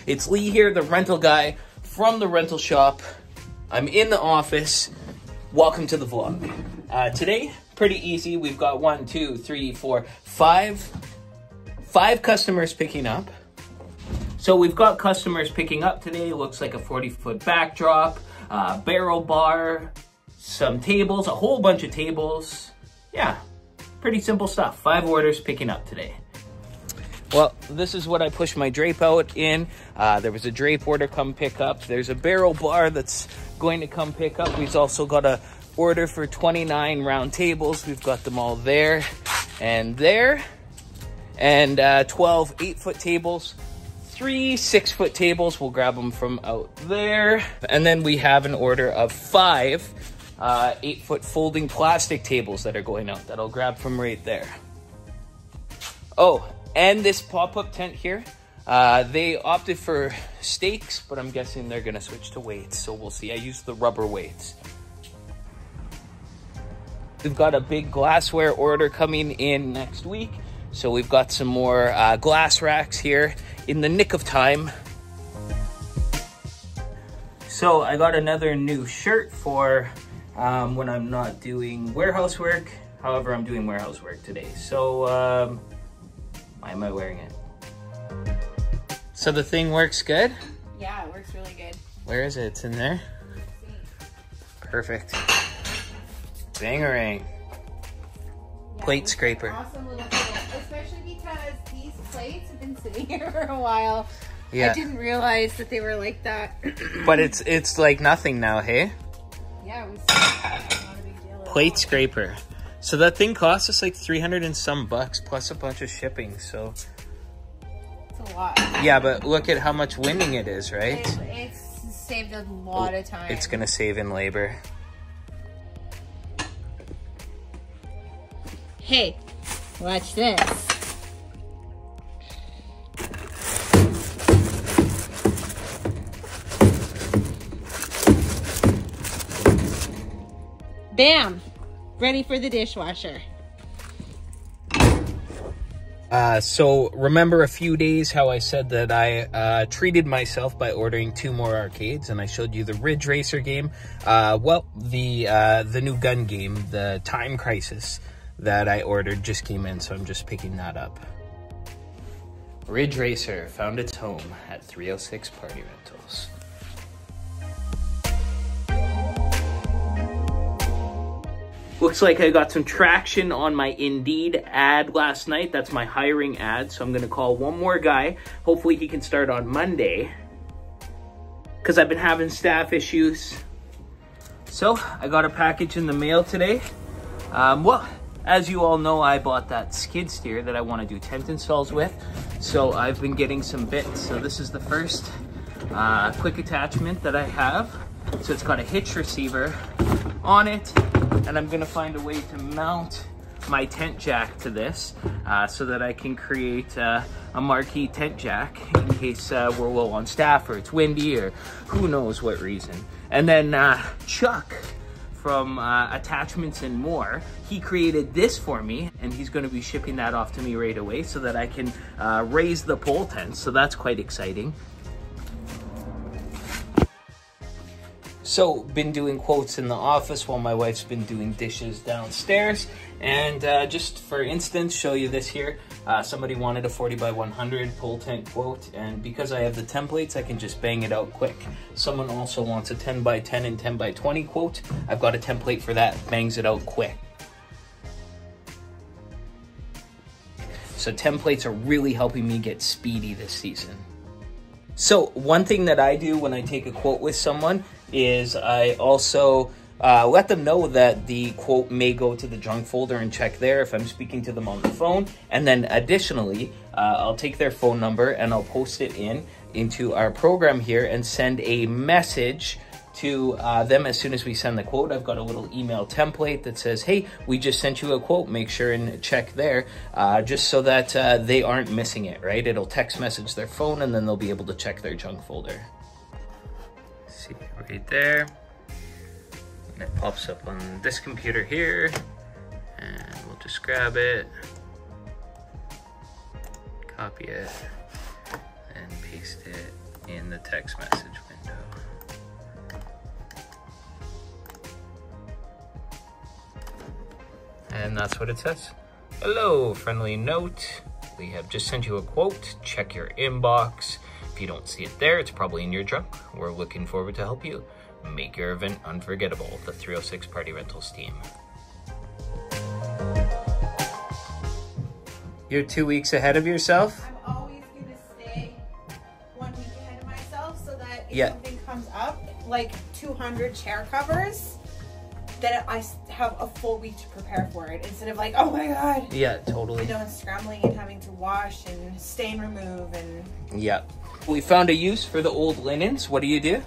It's Lee here, the rental guy from the rental shop. I'm in the office. Welcome to the vlog. Today, pretty easy. We've got 1, 2, 3, 4, 5 customers picking up. So we've got customers picking up today. It looks like a 40-foot backdrop, barrel bar, some tables, a whole bunch of tables. Yeah, pretty simple stuff. 5 orders picking up today. Well, this is what I pushed my drape out in. There was a drape order come pick up. There's a barrel bar that's going to come pick up. We've also got a order for 29 round tables. We've got them all there and there. And 12 8-foot tables, 3 6-foot tables. We'll grab them from out there. And then we have an order of 5 8-foot folding plastic tables that are going out that I'll grab from right there. Oh, and this pop-up tent here, they opted for stakes, but I'm guessing they're gonna switch to weights, so we'll see. I used the rubber weights. We've got a big glassware order coming in next week, so we've got some more glass racks here in the nick of time. So I got another new shirt for when I'm not doing warehouse work. However, I'm doing warehouse work today, so why am I wearing it? So the thing works good? Yeah, it works really good. Where is it? It's in there? Perfect. Bangarang. Yeah, Plate scraper. Awesome little tool, especially because these plates have been sitting here for a while. Yeah. I didn't realize that they were like that. But it's like nothing now, hey? Yeah, it was not a big deal at Plate all. scraper. So that thing cost us like 300 and some bucks plus a bunch of shipping, so. It's a lot. Yeah, but look at how much winding it is, right? It's saved a lot of time. It's gonna save in labor. Hey, watch this. Bam! Ready for the dishwasher. So remember a few days how I said that I treated myself by ordering 2 more arcades, and I showed you the Ridge Racer game. Well, the new gun game, the Time Crisis that I ordered just came in, so I'm just picking that up. Ridge Racer found its home at 306 Party Rentals. Looks like I got some traction on my Indeed ad last night. That's my hiring ad. So I'm gonna call one more guy. Hopefully he can start on Monday, because I've been having staff issues. So I got a package in the mail today. Well, as you all know, I bought that skid steer that I wanna do tent installs with. So I've been getting some bits. So this is the first quick attachment that I have. So it's got a hitch receiver on it, and I'm gonna find a way to mount my tent jack to this so that I can create a Marquee tent jack in case we're low on staff or it's windy or who knows what reason. And then Chuck from Attachments and More, he created this for me, and he's gonna be shipping that off to me right away so that I can raise the pole tent, so that's quite exciting. So, been doing quotes in the office while my wife's been doing dishes downstairs. And just for instance, show you this here. Somebody wanted a 40 by 100 pole tent quote, and because I have the templates, I can just bang it out quick. Someone also wants a 10 by 10 and 10 by 20 quote. I've got a template for that, bangs it out quick. So templates are really helping me get speedy this season. So one thing that I do when I take a quote with someone is I also let them know that the quote may go to the junk folder and check there if I'm speaking to them on the phone. And then additionally, I'll take their phone number and I'll post it into our program here and send a message to them as soon as we send the quote. I've got a little email template that says, hey, we just sent you a quote, make sure and check there, just so that they aren't missing it, right? It'll text message their phone and then they'll be able to check their junk folder. See, right there. And it pops up on this computer here, and we'll just grab it, copy it, and paste it in the text message window. And that's what it says. Hello, friendly note. We have just sent you a quote. Check your inbox. If you don't see it there, it's probably in your junk. We're looking forward to help you make your event unforgettable. The 306 Party Rentals team. You're 2 weeks ahead of yourself? I'm always going to stay 1 week ahead of myself so that if Yeah. something comes up, like 200 chair covers, then I have a full week to prepare for it instead of like, oh my God. Yeah, totally. You know, and scrambling and having to wash and stain remove and... Yeah. We found a use for the old linens. What do you do?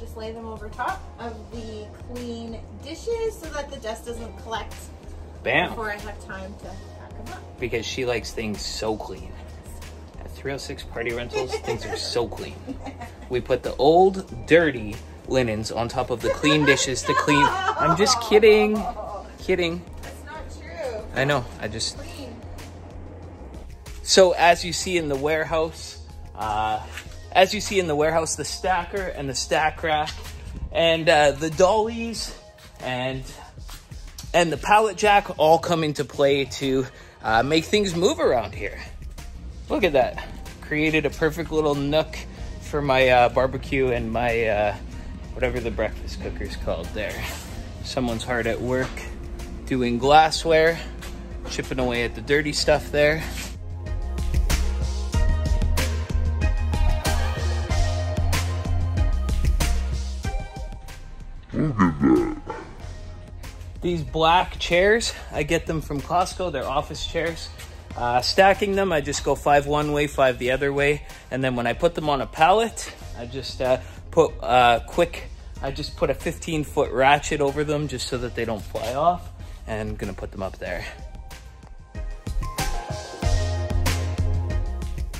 Just lay them over top of the clean dishes so that the dust doesn't collect Bam. before I have time to pack them up. Because she likes things so clean. At 306 Party Rentals, things are so clean. We put the old, dirty linens on top of the clean dishes to clean. I'm just kidding. Kidding. That's not true. I know. I just... Clean. So as you see in the warehouse, the stacker and the stack rack and the dollies and the pallet jack all come into play to make things move around here. Look at that. Created a perfect little nook for my barbecue and my whatever the breakfast cooker's called there. Someone's hard at work doing glassware, chipping away at the dirty stuff there. These black chairs, I get them from Costco. They're office chairs. Stacking them, I just go 5 one way, 5 the other way. And then when I put them on a pallet, I just put a 15-foot ratchet over them just so that they don't fly off. And I'm gonna put them up there.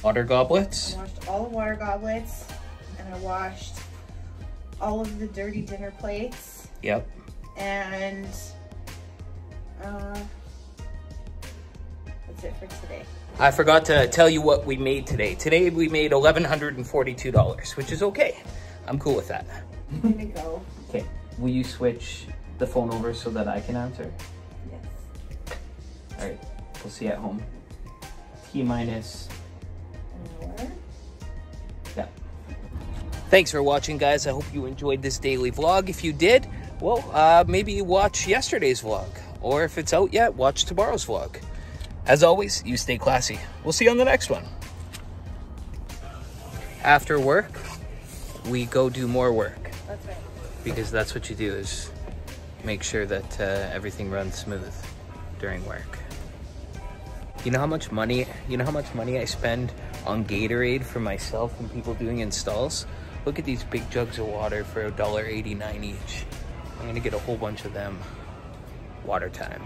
Water goblets. I washed all the water goblets and I washed all of the dirty dinner plates. Yep. And that's it for today. I forgot to tell you what we made today. Today we made $1,142, which is okay. I'm cool with that. I'm gonna go. Okay, will you switch the phone over so that I can answer? Yes. All right, we'll see you at home. T-minus. An hour. Yeah. Thanks for watching, guys. I hope you enjoyed this daily vlog. If you did, well, maybe watch yesterday's vlog. Or if it's out yet, watch tomorrow's vlog. As always, you stay classy. We'll see you on the next one. After work, we go do more work. That's right. Because that's what you do, is make sure that everything runs smooth during work. You know how much money I spend on Gatorade for myself and people doing installs? Look at these big jugs of water for $1.89 each. I'm gonna get a whole bunch of them. Water time.